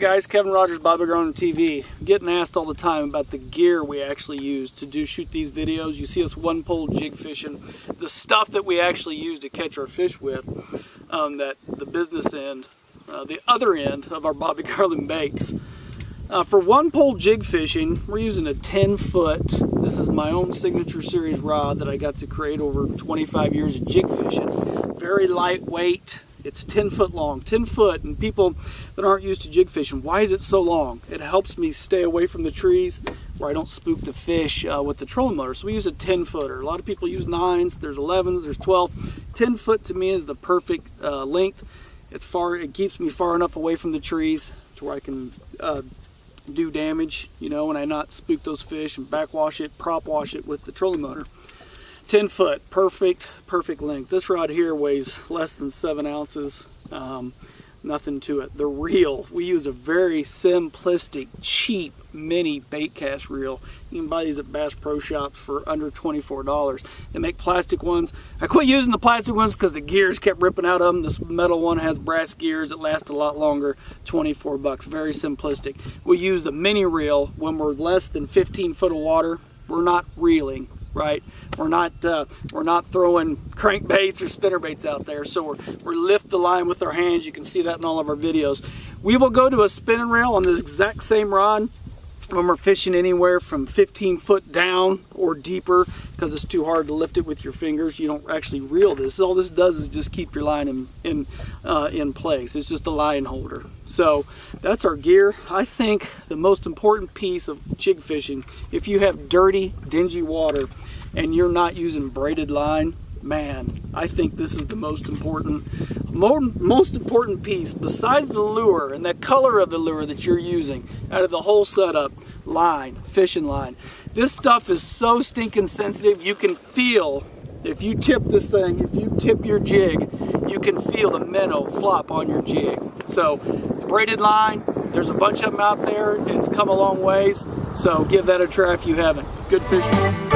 guys, Kevin Rogers, Bobby Garland TV. Getting asked all the time about the gear we actually use to shoot these videos. You see us one pole jig fishing. The stuff that we actually use to catch our fish with, that the business end, the other end of our Bobby Garland baits. For one pole jig fishing, we're using a 10-foot. This is my own signature series rod that I got to create over 25 years of jig fishing. Very lightweight. It's 10 foot long, 10 foot, and people that aren't used to jig fishing, why is it so long? It helps me stay away from the trees where I don't spook the fish with the trolling motor. So we use a 10 footer. A lot of people use 9s, there's 11s, there's 12. 10 foot to me is the perfect length. It keeps me far enough away from the trees to where I can do damage, you know, and I not spook those fish and backwash it, prop wash it with the trolling motor. 10 foot, perfect length. This rod here weighs less than 7 ounces, nothing to it. The reel, we use a very simplistic, cheap mini bait cast reel. You can buy these at Bass Pro Shops for under $24. They make plastic ones. I quit using the plastic ones because the gears kept ripping out of them. This metal one has brass gears that last a lot longer. 24 bucks, very simplistic. We use the mini reel when we're less than 15 foot of water. We're not reeling. Right, we're not throwing crankbaits or spinnerbaits out there, so we're lift the line with our hands. You can see that in all of our videos. We will go to a spinning reel on this exact same rod when we're fishing anywhere from 15 foot down or deeper, because it's too hard to lift it with your fingers. You don't actually reel this. All this does is just keep your line in place. It's just a line holder. So that's our gear. I think the most important piece of jig fishing, if you have dirty, dingy water and you're not using braided line, man, I think this is the most important piece, besides the lure and the color of the lure that you're using out of the whole setup. Line, fishing line. This stuff is so stinking sensitive. You can feel, if you tip this thing, if you tip your jig, you can feel the minnow flop on your jig. So braided line, there's a bunch of them out there. It's come a long ways, so give that a try if you haven't. Good fishing.